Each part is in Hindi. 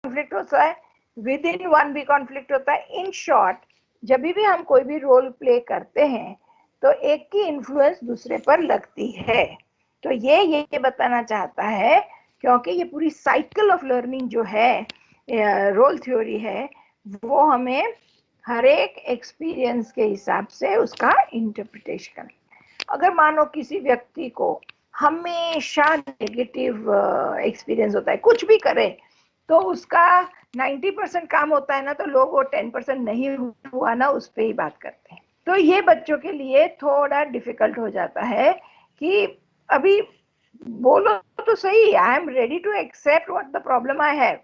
कॉन्फ्लिक्ट होता है, विद इन वन भी कॉन्फ्लिक्ट होता है। इन शॉर्ट, जब भी हम कोई भी रोल प्ले करते हैं तो एक की इन्फ्लुएंस दूसरे पर लगती है। तो ये बताना चाहता है, क्योंकि ये पूरी साइकिल ऑफ लर्निंग जो है, रोल थ्योरी है, वो हमें हर एक एक्सपीरियंस के हिसाब से उसका इंटरप्रिटेशन। अगर मानो किसी व्यक्ति को हमेशा नेगेटिव एक्सपीरियंस होता है, कुछ भी करे तो उसका 90% काम होता है ना, तो लोग वो 10% नहीं हुआ ना, उस पर ही बात करते हैं। तो ये बच्चों के लिए थोड़ा डिफिकल्ट हो जाता है कि अभी बोलो तो सही, I am ready to accept what the problem I have,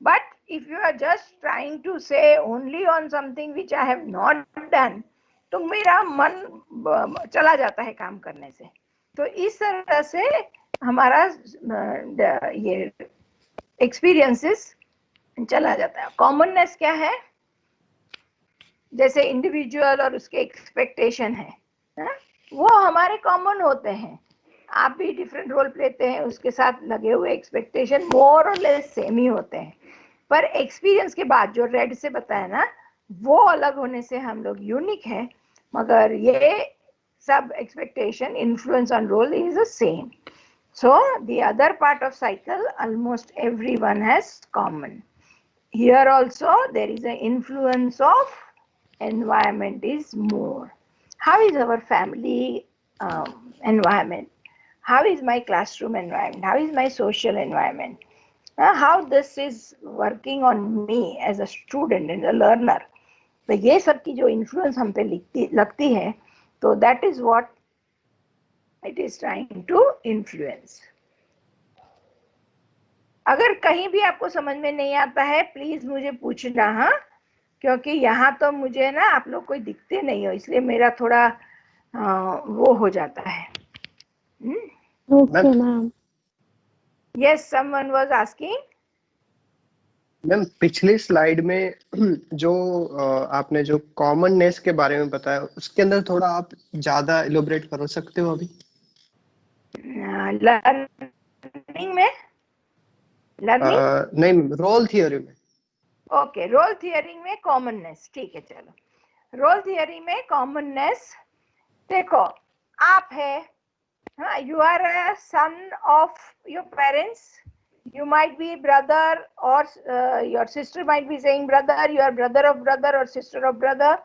but if you are just trying to say only on something which I have not done, तो मेरा मन चला जाता है काम करने से। तो इस तरह से हमारा ये एक्सपीरियंसेस चला जाता है। कॉमननेस क्या है? जैसे इंडिविजुअल और उसके एक्सपेक्टेशन है, वो हमारे कॉमन होते हैं। आप भी डिफरेंट रोल प्लेते हैं, उसके साथ लगे हुए एक्सपेक्टेशन मोर और लेस सेम ही होते हैं, पर एक्सपीरियंस के बाद जो रेड से बताया ना, वो अलग होने से हम लोग यूनिक है, मगर ये सब expectation influence on roll is the same. So the other part of cycle almost everyone has common. Here also there is an influence of environment is more. How is our family environment? How is my classroom environment? How is my social environment? How this is working on me as a student and a learner? तो ये सब की जो influence हम पे लगती है, तो that is what it is trying to influence. अगर कहीं भी आपको समझ में नहीं आता है, प्लीज मुझे पूछना, हाँ, क्योंकि यहाँ तो मुझे ना आप लोग कोई दिखते नहीं हो, इसलिए मेरा थोड़ा वो हो जाता है। Okay ma'am. Yes, someone was asking. Ma'am पिछली स्लाइड में जो आपने जो कॉमननेस के बारे में बताया, उसके अंदर थोड़ा आप ज्यादा एलोबरेट कर सकते हो अभी? लर्निंग में? नहीं, रोल थियरी में। ओके, रोल थियरी में कॉमननेस, ठीक है। चलो, रोल थियरी में कॉमननेस देखो, आप है, हाँ, you are a son of your parents, you might be brother or your sister might be saying brother, you are brother of brother or sister of brother,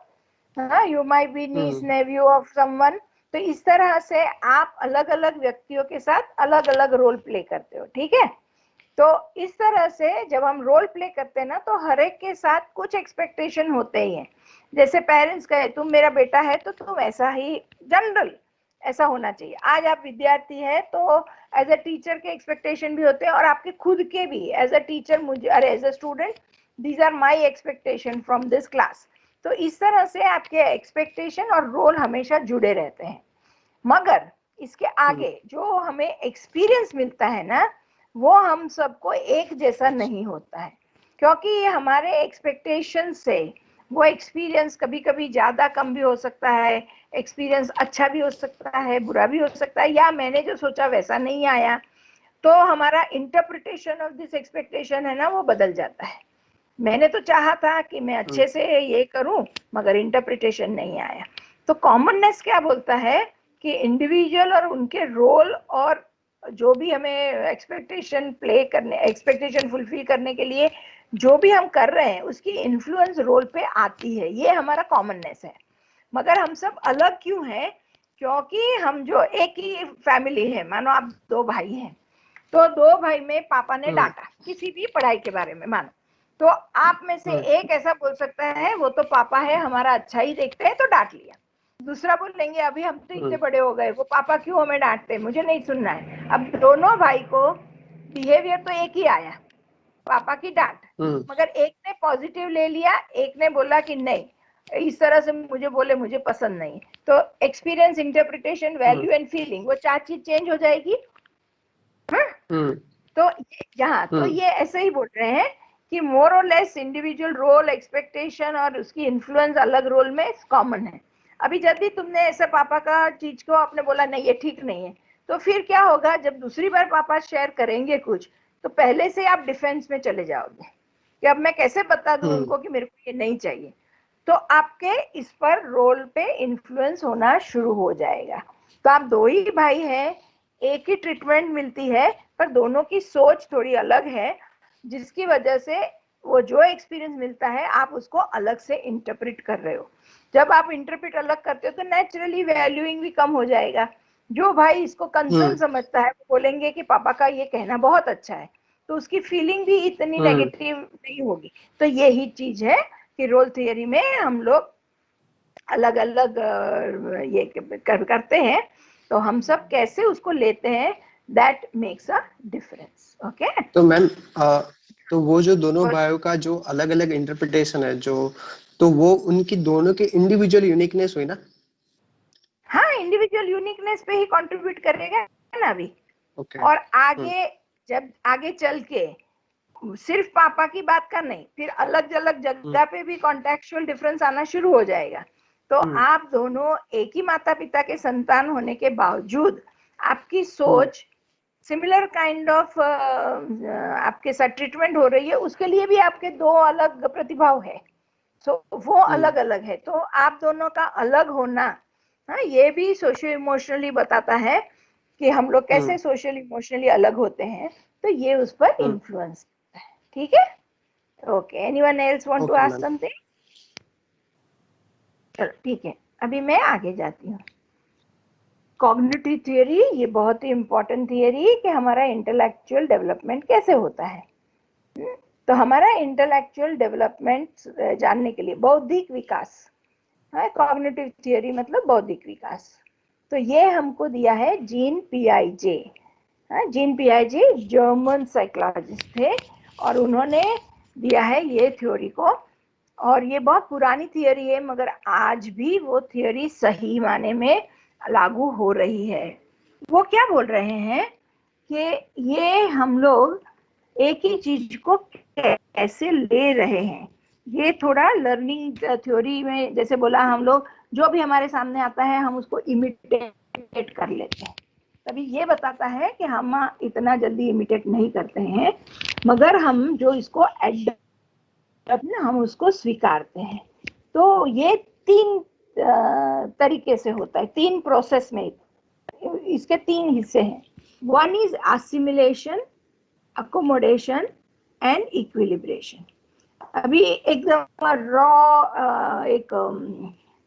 you might be niece nephew of someone। तो इस तरह से आप अलग अलग व्यक्तियों के साथ अलग अलग रोल प्ले करते हो, ठीक है। तो इस तरह से जब हम रोल प्ले करते हैं ना, तो हर एक के साथ कुछ एक्सपेक्टेशन होते ही हैं। जैसे पेरेंट्स कहे तुम मेरा बेटा है तो तुम ऐसा ही, जनरल ऐसा होना चाहिए। आज आप विद्यार्थी है तो एज अ टीचर के एक्सपेक्टेशन भी होते हैं, और आपके खुद के भी एज अ टीचर, मुझे अरे as a student these are my expectation from this class. तो इस तरह से आपके एक्सपेक्टेशन और रोल हमेशा जुड़े रहते हैं। मगर इसके आगे जो हमें एक्सपीरियंस मिलता है ना, वो हम सबको एक जैसा नहीं होता है, क्योंकि हमारे एक्सपेक्टेशन से वो एक्सपीरियंस कभी कभी ज्यादा कम भी हो सकता है, एक्सपीरियंस अच्छा भी हो सकता है, बुरा भी हो सकता है, या मैंने जो सोचा वैसा नहीं आया, तो हमारा इंटरप्रिटेशन ऑफ दिस एक्सपेक्टेशन है ना, वो बदल जाता है। मैंने तो चाहा था कि मैं अच्छे से ये करूं, मगर इंटरप्रिटेशन नहीं आया। तो कॉमननेस क्या बोलता है कि इंडिविजुअल और उनके रोल और जो भी हमें एक्सपेक्टेशन प्ले करने, एक्सपेक्टेशन फुलफिल करने के लिए जो भी हम कर रहे हैं, उसकी इन्फ्लुएंस रोल पे आती है, ये हमारा कॉमननेस है। मगर हम सब अलग क्यों हैं? क्योंकि हम जो एक ही फैमिली है, मानो आप दो भाई हैं, तो दो भाई में पापा ने डांटा किसी भी पढ़ाई के बारे में, मानो, तो आप में से एक ऐसा बोल सकता है वो तो पापा है हमारा अच्छा ही देखते हैं तो डांट लिया। दूसरा बोलेंगे अभी हम तो इतने बड़े हो गए, वो पापा क्यों हमें डांटते, मुझे नहीं सुनना है। अब दोनों भाई को बिहेवियर तो एक ही आया, पापा की डांट, मगर एक ने पॉजिटिव ले लिया, एक ने बोला कि नहीं, इस तरह से मुझे बोले मुझे पसंद नहीं। तो experience, interpretation, value and feeling, वो चार चीज चेंज हो जाएगी। तो यहाँ तो ये ऐसे ही बोल रहे हैं कि मोर और लेस इंडिविजुअल रोल, एक्सपेक्टेशन और उसकी इन्फ्लुएंस अलग रोल में कॉमन है। अभी यदि तुमने ऐसे पापा का चीज को आपने बोला नहीं ये ठीक नहीं है, तो फिर क्या होगा, जब दूसरी बार पापा शेयर करेंगे कुछ, तो पहले से आप डिफेंस में चले जाओगे, कि अब मैं कैसे बता दूं उनको कि मेरे को ये नहीं चाहिए। तो आपके इस पर रोल पे इन्फ्लुएंस होना शुरू हो जाएगा। तो आप दो ही भाई हैं, एक ही ट्रीटमेंट मिलती है, पर दोनों की सोच थोड़ी अलग है, जिसकी वजह से वो जो एक्सपीरियंस मिलता है आप उसको अलग से इंटरप्रेट कर रहे हो। जब आप इंटरप्रेट अलग करते हो तो नेचुरली वैल्यूइंग भी कम हो जाएगा। जो भाई इसको कंसर्न समझता है वो बोलेंगे कि पापा का ये कहना बहुत अच्छा है, तो उसकी फीलिंग भी इतनी नेगेटिव नहीं होगी। तो यही चीज है कि रोल थियरी में हम लोग अलग अलग ये करते हैं, तो हम सब कैसे उसको लेते हैं, that makes a difference. Okay, तो मैम तो वो जो दोनों बायो का जो अलग अलग इंटरप्रिटेशन है, जो तो वो उनकी दोनों की इंडिविजुअल यूनिकनेस हुई ना। हाँ, इंडिविजुअल यूनिकनेस पे ही कंट्रीब्यूट करेगा ना अभी। ओके। और आगे जब आगे चल के सिर्फ पापा की बात का नहीं, फिर अलग अलग जगह पे भी कॉन्टेक्चुअल डिफरेंस आना शुरू हो जाएगा। तो आप दोनों एक ही माता पिता के संतान होने के बावजूद आपकी सोच सिमिलर काइंड ऑफ आपके साथ ट्रीटमेंट हो रही है, उसके लिए भी आपके दो अलग प्रतिभाव है। सो वो अलग अलग है। तो आप दोनों का अलग होना, हाँ, ये भी सोशल इमोशनली बताता है कि हम लोग कैसे सोशल इमोशनली अलग होते हैं। तो ये उस पर इन्फ्लुएंस है। ठीक है, okay, anyone else want to okay ask ma'am. Something? चलो ठीक है, अभी मैं आगे जाती हूँ। कॉग्निटिव थियरी, ये बहुत ही इंपॉर्टेंट थियरी है कि हमारा इंटेलेक्चुअल डेवलपमेंट कैसे होता है। तो हमारा इंटेलेक्चुअल डेवलपमेंट जानने के लिए बौद्धिक विकास, कॉग्निटिव थियरी मतलब बौद्धिक विकास, तो ये हमको दिया है जीन पियाजे। जीन पियाजे जर्मन साइकोलॉजिस्ट थे और उन्होंने दिया है ये थ्योरी को। और ये बहुत पुरानी थियरी है, मगर आज भी वो थियरी सही माने में लागू हो रही है। वो क्या बोल रहे हैं कि ये हम लोग एक ही चीज को कैसे ले रहे हैं। ये थोड़ा लर्निंग थ्योरी में जैसे बोला, हम लोग जो भी हमारे सामने आता है हम उसको इमिटेट कर लेते हैं। तभी ये बताता है कि हम इतना जल्दी इमिटेट नहीं करते हैं, मगर हम जो इसको हम उसको स्वीकारते हैं। तो ये तीन तरीके से होता है, तीन प्रोसेस में। इसके तीन हिस्से हैं। One is assimilation, accommodation and equilibration. अभी एकदम रॉ एक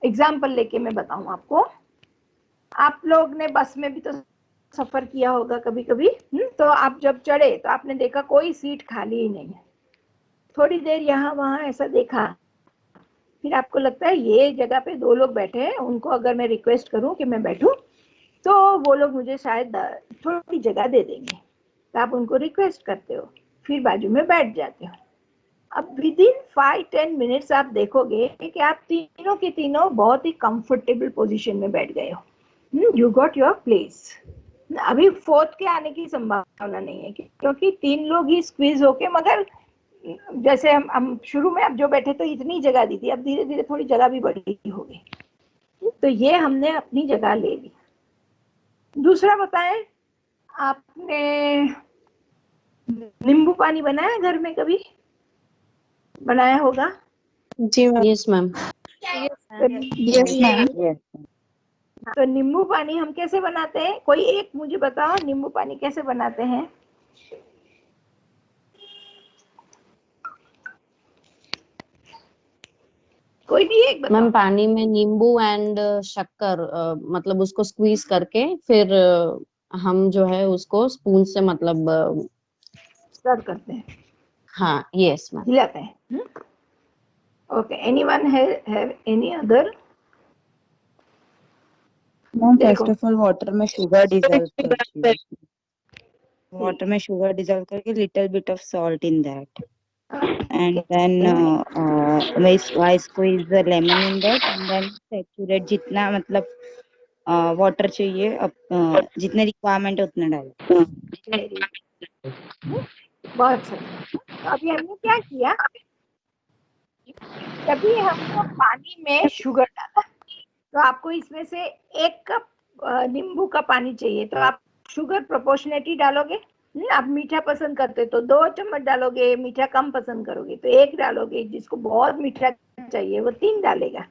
एग्जाम्पल लेके मैं बताऊं आपको। आप लोग ने बस में भी तो सफर किया होगा कभी कभी। तो आप जब चढ़े तो आपने देखा कोई सीट खाली ही नहीं है। थोड़ी देर यहाँ वहां ऐसा देखा, फिर आपको लगता है ये जगह पे दो लोग बैठे हैं, उनको अगर मैं रिक्वेस्ट करूं कि मैं बैठूं तो वो लोग मुझे शायद थोड़ी जगह दे देंगे। तो आप उनको रिक्वेस्ट करते हो, फिर बाजू में बैठ जाते हो। अब विद इन 5-10 मिनट्स आप देखोगे कि आप तीनों के तीनों बहुत ही कंफर्टेबल पोजीशन में बैठ गए हो। You got your place. अभी फोर्थ के आने की संभावना नहीं है, क्योंकि तीन लोग ही स्क्वीज होके, मगर जैसे हम शुरू में अब जो बैठे तो इतनी जगह दी थी, अब धीरे धीरे थोड़ी जगह भी बढ़ी होगी। तो ये हमने अपनी जगह ले ली। दूसरा बताएं, आपने नींबू पानी बनाया घर में? कभी बनाया होगा? जी ma'am. Yes ma'am. Yes ma'am. तो नींबू पानी हम कैसे बनाते हैं? कोई एक मुझे बताओ, नींबू पानी कैसे बनाते हैं? कोई भी एक बताओ। मैम पानी में नींबू एंड शक्कर मतलब उसको स्क्वीज करके फिर हम जो है उसको स्पून से मतलब सर्व करते हैं, हाँ यस मैम। हिलाते हैं। Okay, anyone have any other? Ma'am first of all water में शुगर डिजॉल्व करके, वाटर में शुगर डिजॉल्व करके little bit of salt in that, and then I squeeze the lemon in that, and then saturate जितना मतलब वाटर चाहिए, जितने रिक्वायरमेंट है उतना डालो। बहुत सही। तो अभी हमने क्या किया, तभी हमको पानी में शुगर डाला। तो आपको इसमें से 1 कप नींबू का पानी चाहिए, तो आप शुगर प्रोपोर्शनेटली डालोगे। आप मीठा पसंद करते तो 2 चम्मच डालोगे, मीठा कम पसंद करोगे तो 1 डालोगे, जिसको बहुत मीठा चाहिए वो 3 डालेगा।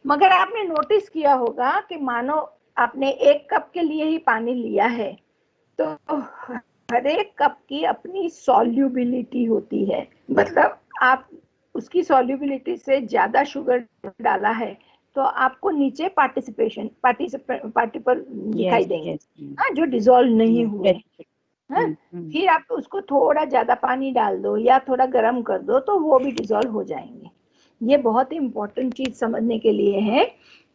मगर आपने नोटिस किया होगा कि मानो आपने 1 कप के लिए ही पानी लिया है तो हर एक कप की अपनी सॉल्युबिलिटी होती है, मतलब आप उसकी सॉल्युबिलिटी से ज्यादा शुगर डाला है तो आपको नीचे पार्टिकल दिखाई देंगे, हाँ, जो डिसॉल्व नहीं हुए। हाँ, फिर आप उसको थोड़ा ज्यादा पानी डाल दो या थोड़ा गर्म कर दो तो वो भी डिसॉल्व हो जाएंगे। ये बहुत ही इंपॉर्टेंट चीज समझने के लिए है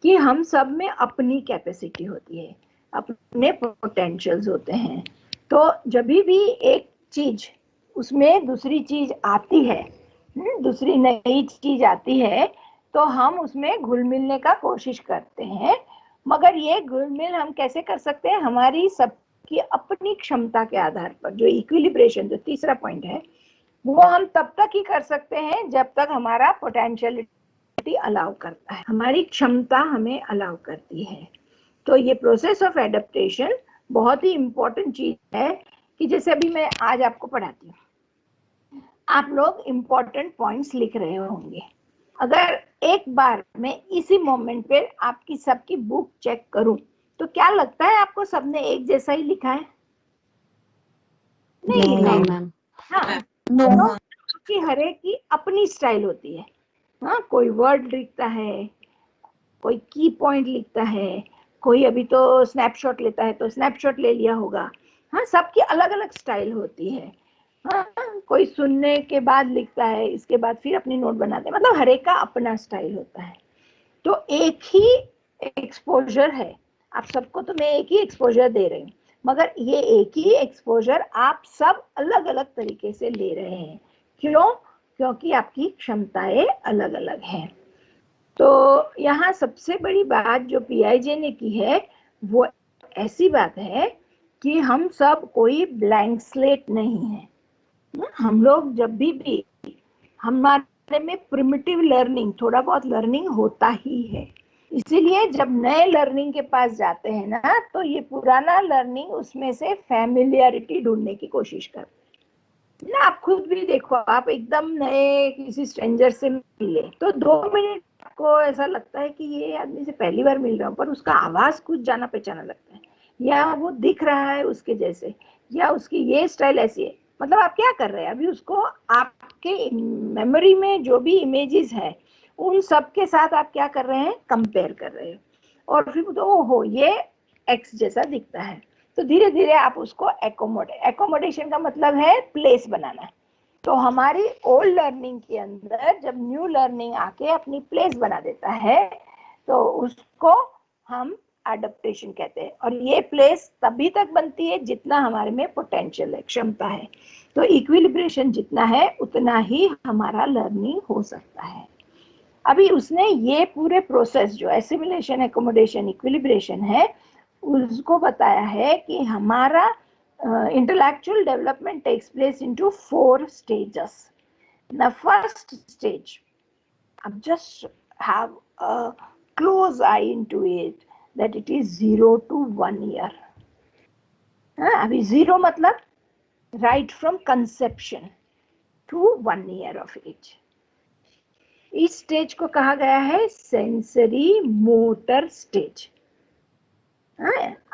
कि हम सब में अपनी कैपेसिटी होती है, अपने पोटेंशियल्स होते हैं। तो जब भी एक चीज उसमें दूसरी चीज आती है, दूसरी नई चीज आती है तो हम उसमें घुल मिलने का कोशिश करते हैं। मगर ये घुल मिल हम कैसे कर सकते हैं? हमारी सबकी अपनी क्षमता के आधार पर, जो इक्विलिब्रेशन, जो तीसरा पॉइंट है, वो हम तब तक ही कर सकते हैं जब तक हमारा पोटेंशियलिटी अलाउ करता है, हमारी क्षमता हमें अलाउ करती है। तो ये प्रोसेस ऑफ एडेप्टेशन बहुत ही इंपॉर्टेंट चीज है कि जैसे अभी मैं आज आपको पढ़ाती हूँ, आप लोग इंपॉर्टेंट पॉइंट्स लिख रहे होंगे। अगर एक बार मैं इसी मोमेंट पे आपकी सबकी बुक चेक करूं तो क्या लगता है आपको सबने एक जैसा ही लिखा है? नहीं लिखा नहीं है। मैम। हाँ, क्योंकि हर एक की अपनी स्टाइल होती है। हाँ, कोई वर्ड लिखता है, कोई की पॉइंट लिखता है, कोई अभी तो स्नैपशॉट लेता है तो स्नैपशॉट ले लिया होगा। हाँ, सबकी अलग अलग स्टाइल होती है। हाँ, कोई सुनने के बाद लिखता है, इसके बाद फिर अपनी नोट बनाते हैं, मतलब हर एक का अपना स्टाइल होता है। तो एक ही एक्सपोजर है, आप सबको तो मैं एक ही एक्सपोजर दे रही हूँ, मगर ये एक ही एक्सपोजर आप सब अलग अलग तरीके से ले रहे हैं। क्यों? क्योंकि आपकी क्षमताएं अलग अलग हैं। तो यहाँ सबसे बड़ी बात जो पीआईजे ने की है वो ऐसी बात है कि हम सब कोई ब्लैंक स्लेट नहीं है। हम लोग जब भी हमारे में प्रिमिटिव लर्निंग, थोड़ा बहुत लर्निंग होता ही है। इसीलिए जब नए लर्निंग के पास जाते हैं ना तो ये पुराना लर्निंग उसमें से फैमिलियरिटी ढूंढने की कोशिश करते हैं ना। आप खुद भी देखो, आप एकदम नए किसी स्ट्रेंजर से मिले तो 2 मिनट को ऐसा लगता है कि ये आदमी से पहली बार मिल रहा हूँ, पर उसका आवाज कुछ जाना पहचाना लगता है, या वो दिख रहा है उसके जैसे, या उसकी ये स्टाइल ऐसी है। मतलब आप क्या कर रहे हैं अभी? उसको आपके मेमोरी में जो भी इमेजेस है उन सब के साथ आप क्या कर रहे हैं? कंपेयर कर रहे हो। और फिर तो ओहो, ये एक्स जैसा दिखता है, तो धीरे धीरे आप उसको एकोमोडेशन का मतलब है प्लेस बनाना। तो हमारी ओल्ड लर्निंग के अंदर जब न्यू लर्निंग आके अपनी प्लेस बना देता है तो उसको हम एडेप्टेशन कहते हैं। और ये प्लेस तभी तक बनती है जितना हमारे में पोटेंशियल है, क्षमता है। तो इक्विलिब्रेशन जितना है उतना ही हमारा लर्निंग हो सकता है। अभी उसने ये पूरे प्रोसेस जो एसिमिलेशन, एकोमोडेशन, इक्विलिब्रेशन है उसको बताया है कि हमारा intellectual development takes place into 4 stages. The first stage, just have a close eye into it, that it is 0 to 1 year. अभी 0 मतलब right from conception to 1 year of age. इस स्टेज को कहा गया है सेंसरी मोटर स्टेज।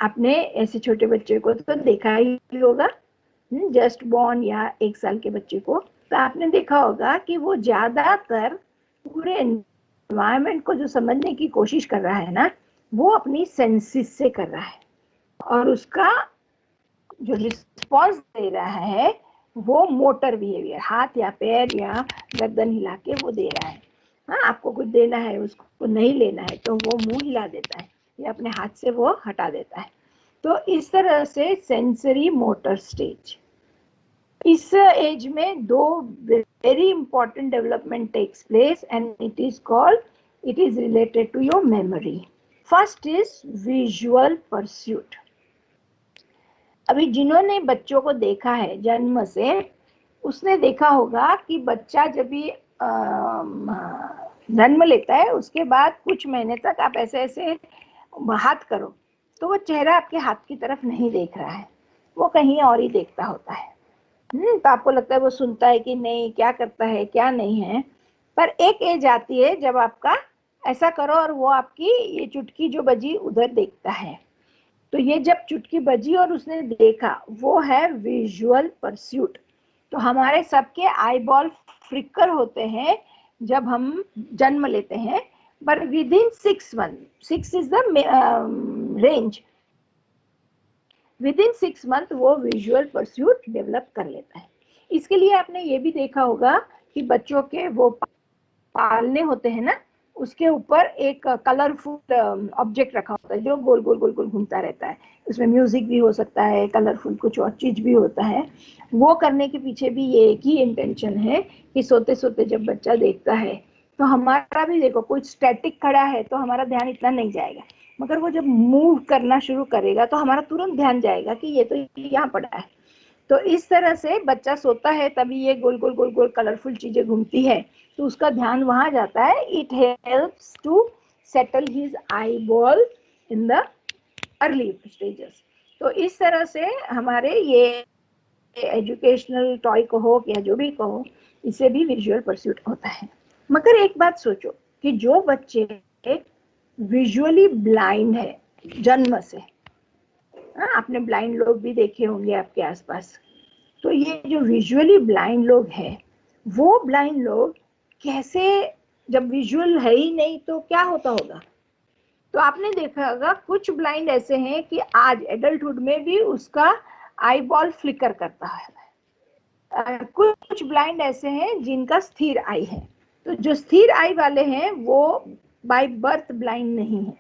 आपने ऐसे छोटे बच्चे को तो देखा ही होगा, जस्ट बॉर्न या 1 साल के बच्चे को, तो आपने देखा होगा कि वो ज्यादातर पूरे एनवायरनमेंट को जो समझने की कोशिश कर रहा है ना, वो अपनी सेंसेस से कर रहा है, और उसका जो रिस्पॉन्स दे रहा है वो मोटर बिहेवियर, हाथ या पैर या गर्दन हिला के वो दे रहा है। हाँ, आपको कुछ देना है, उसको नहीं लेना है तो वो मुंह हिला देता है या अपने हाथ से वो हटा देता है। तो इस तरह से सेंसरी मोटर स्टेज, इस एज में 2 very important development takes place and it is related to your memory. First is visual pursuit. अभी जिन्होंने बच्चों को देखा है जन्म से, उसने देखा होगा कि बच्चा जब भी जन्म लेता है उसके बाद कुछ महीने तक आप ऐसे ऐसे हाथ करो तो वो चेहरा आपके हाथ की तरफ नहीं देख रहा है, वो कहीं और ही देखता होता है। तो आपको लगता है वो सुनता है कि नहीं, क्या करता है क्या नहीं है, पर एक एज आती है जब आपका ऐसा करो और वो आपकी ये चुटकी जो बजी उधर देखता है। तो ये जब चुटकी बजी और उसने देखा, वो है विजुअल परस्यूट। तो हमारे सबके आई बॉल फ्लिकर होते हैं जब हम जन्म लेते हैं, पर with in 6 months, 6 is the range, with in 6 months वो विजुअल परस्यूट डेवलप कर लेता है। इसके लिए आपने ये भी देखा होगा कि बच्चों के वो पालने होते हैं ना, उसके ऊपर एक कलरफुल ऑब्जेक्ट रखा होता है जो गोल गोल गोल गोल घूमता रहता है। उसमें म्यूजिक भी हो सकता है, कलरफुल कुछ और चीज भी होता है। वो करने के पीछे भी ये एक ही इंटेंशन है कि सोते सोते जब बच्चा देखता है तो हमारा भी, देखो कोई स्टैटिक खड़ा है तो हमारा ध्यान इतना नहीं जाएगा, मगर वो जब मूव करना शुरू करेगा तो हमारा तुरंत ध्यान जाएगा कि ये तो यहाँ पड़ा है। तो इस तरह से बच्चा सोता है तभी ये गोल गोल गोल गोल कलरफुल चीजें घूमती है, तो उसका ध्यान वहां जाता है। It helps to settle his eyeball in the early stages. तो इस तरह से हमारे ये एजुकेशनल टॉय कहो या जो भी कहो, इससे भी विजुअल परस्यूट होता है। मगर एक बात सोचो कि जो बच्चे विजुअली ब्लाइंड है जन्म से, आपने ब्लाइंड लोग भी देखे होंगे आपके आसपास, तो ये जो विजुअली ब्लाइंड लोग हैं, वो ब्लाइंड लोग कैसे, जब विजुअल है ही नहीं तो क्या होता होगा। तो आपने देखा होगा कुछ ब्लाइंड ऐसे हैं कि आज एडल्टहुड में भी उसका आई बॉल फ्लिकर करता है। कुछ ब्लाइंड ऐसे हैं जिनका स्थिर आई है। तो जो स्थिर आई वाले हैं वो बाय बर्थ ब्लाइंड नहीं है,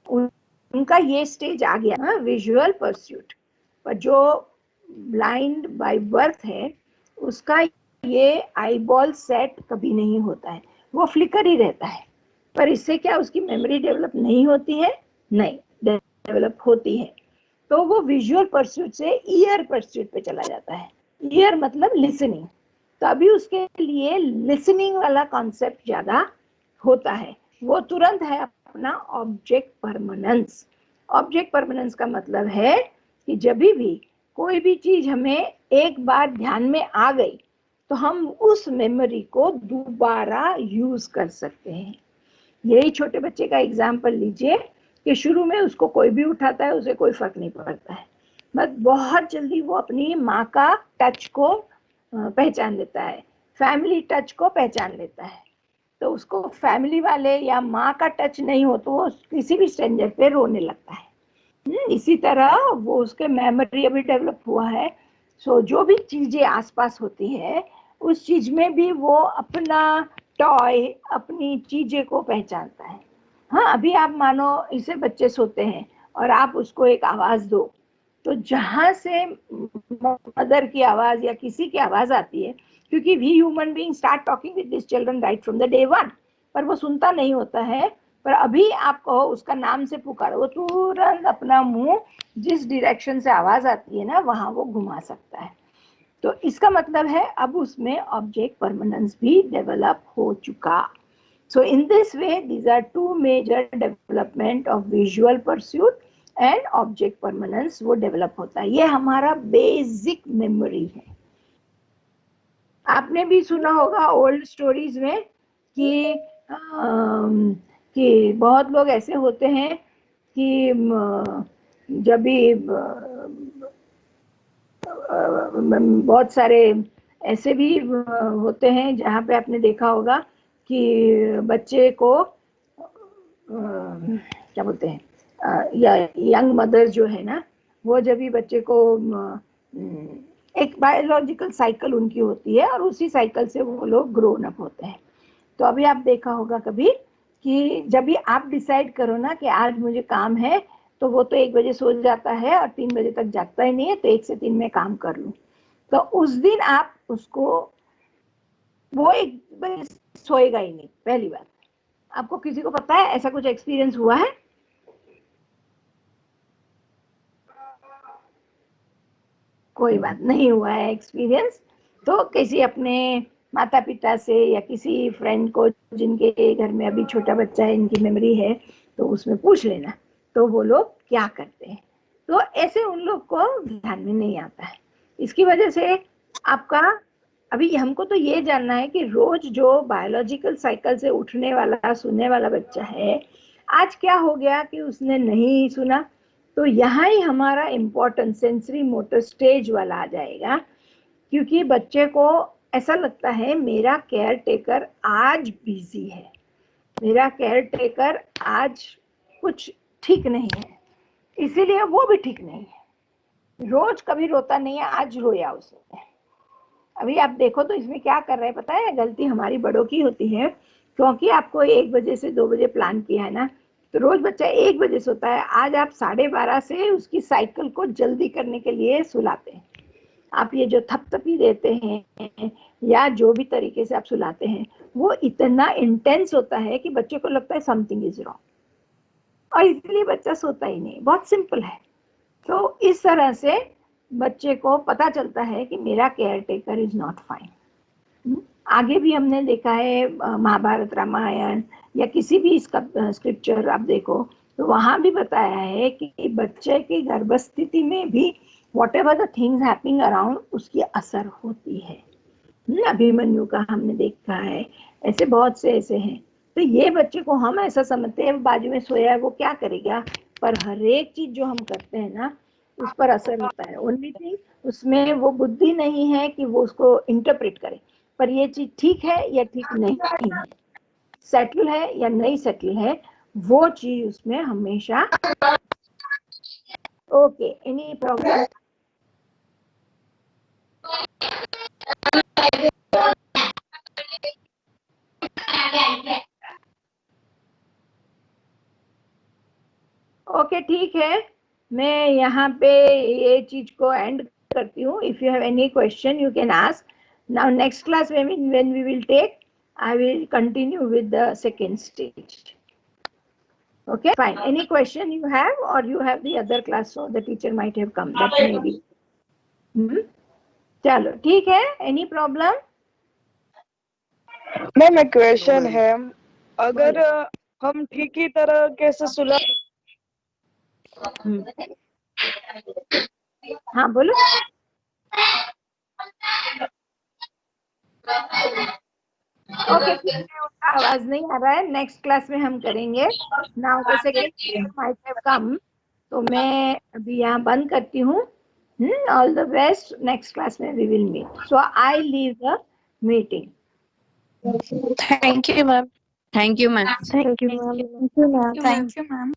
उनका ये स्टेज आ गया विजुअल परस्यूट। पर जो ब्लाइंड बाय बर्थ है उसका ये आई बॉल सेट कभी नहीं होता है, वो फ्लिकर ही रहता है। पर इससे क्या उसकी मेमोरी डेवलप नहीं होती है? नहीं, डेवलप होती है। तो वो विजुअल परस्यूट से ईयर परस्यूट पे चला जाता है। ईयर मतलब लिसनिंग, तो अभी उसके लिए लिसनिंग वाला कॉन्सेप्ट ज्यादा होता है। वो तुरंत है अपना ऑब्जेक्ट परमानेंस। ऑब्जेक्ट परमानेंस का मतलब है कि जब भी कोई भी चीज हमें एक बार ध्यान में आ गई तो हम उस मेमोरी को दोबारा यूज कर सकते हैं। यही छोटे बच्चे का एग्जाम्पल लीजिए कि शुरू में उसको कोई भी उठाता है, उसे कोई फर्क नहीं पड़ता है, बस बहुत जल्दी वो अपनी माँ का टच को पहचान लेता है, फैमिली टच को पहचान लेता है। तो उसको फैमिली वाले या माँ का टच नहीं हो तो वो किसी भी स्ट्रेंजर पे रोने लगता है। इसी तरह वो उसके मेमोरी अभी डेवलप हुआ है। सो जो भी चीजें आसपास होती है उस चीज में भी वो अपना टॉय, अपनी चीजें को पहचानता है। हाँ, अभी आप मानो इसे बच्चे सोते हैं और आप उसको एक आवाज दो, तो जहां से मदर की आवाज या किसी की आवाज आती है, क्योंकि we human being start talking with this children right from the day one, पर वो सुनता नहीं होता है। पर अभी आप कहो उसका नाम से पुकारो, वो तुरंत अपना मुंह जिस डायरेक्शन से आवाज आती है ना वहां वो घुमा सकता है। तो इसका मतलब है अब उसमें ऑब्जेक्ट परमानेंस भी डेवलप हो चुका। So in this way these are two major development of visual pursuit and object permanence, वो डेवलप होता है। ये हमारा बेसिक मेमोरी है। आपने भी सुना होगा ओल्ड स्टोरीज में कि बहुत लोग ऐसे होते हैं कि जब भी बहुत सारे ऐसे भी होते हैं जहाँ पे आपने देखा होगा कि बच्चे को क्या बोलते हैं, या यंग मदर जो है ना, वो जब भी बच्चे को एक बायोलॉजिकल साइकिल उनकी होती है और उसी साइकिल से वो लोग ग्रोन अप होते हैं। तो अभी आप देखा होगा कभी कि जब भी आप डिसाइड करो ना कि आज मुझे काम है, तो वो तो 1 बजे सो जाता है और 3 बजे तक जागता ही नहीं है, तो 1 से 3 में काम कर लूं। तो उस दिन आप उसको, वो 1 बजे सोएगा ही नहीं। पहली बात, आपको किसी को पता है ऐसा कुछ एक्सपीरियंस हुआ है? कोई बात नहीं हुआ है एक्सपीरियंस, तो किसी अपने माता पिता से या किसी फ्रेंड को जिनके घर में अभी छोटा बच्चा है, इनकी मेमोरी है, तो उसमें पूछ लेना तो वो लोग क्या करते हैं। तो ऐसे उन लोग को ध्यान में नहीं आता है। इसकी वजह से आपका अभी हमको तो ये जानना है कि रोज जो बायोलॉजिकल साइकिल से उठने वाला सुनने वाला बच्चा है, आज क्या हो गया कि उसने नहीं सुना। तो यहाँ ही हमारा इम्पोर्टेंट सेंसरी मोटर स्टेज वाला आ जाएगा, क्योंकि बच्चे को ऐसा लगता है मेरा केयर टेकर आज बिजी है, मेरा केयर टेकर आज कुछ ठीक नहीं है, इसीलिए वो भी ठीक नहीं है। रोज कभी रोता नहीं है, आज रोया उसने। अभी आप देखो तो इसमें क्या कर रहे हैं पता है, गलती हमारी बड़ों की होती है, क्योंकि आपको 1 बजे से 2 बजे प्लान किया है ना, तो रोज बच्चा 1 बजे सोता है, आज आप 12:30 से उसकी साइकिल को जल्दी करने के लिए सुलाते हैं। आप ये जो थपथपी देते हैं या जो भी तरीके से आप सुलाते हैं, वो इतना इंटेंस होता है कि बच्चे को लगता है समथिंग इज रॉन्ग, और इसलिए बच्चा सोता ही नहीं। बहुत सिंपल है। तो इस तरह से बच्चे को पता चलता है कि मेरा care taker is not fine. आगे भी हमने देखा है महाभारत रामायण या किसी भी इसका स्क्रिप्चर आप देखो तो वहां भी बताया है कि बच्चे की गर्भस्थिति में भी whatever the things happening around उसकी असर होती है। अभिमन्यु का हमने देखा है, ऐसे बहुत से ऐसे हैं। तो ये बच्चे को हम ऐसा समझते हैं बाजू में सोया है वो क्या करेगा, पर हर एक चीज जो हम करते हैं ना उस पर असर होता है। ओनली थिंग उसमें वो बुद्धि नहीं है कि वो उसको इंटरप्रेट करे, पर ये चीज ठीक है या ठीक नहीं है, सेटल है या नहीं सेटल है, वो चीज उसमें हमेशा। Okay, any problem? ओके ठीक है, मैं यहाँ पे ये चीज को एंड करती हूँ। If you have any question you can ask. Now next class when we will take, I will continue with the second stage. Okay, fine. Any question you have, or you have the other class, so the teacher might have come, that may be. चलो ठीक है, any problem? मैम एक क्वेश्चन है, अगर हम ठीक ही तरह कैसे सुलह। हाँ बोलो। ओके ठीक है, उनका आवाज नहीं आ रहा है, नेक्स्ट क्लास में हम करेंगे। Now the second might have come, तो मैं अभी यहाँ बंद करती हूँ। All the best, next class में we will meet. So I leave the meeting. Thank you, ma'am. Thank you ma'am. Thank you, ma'am. Thank you, ma'am.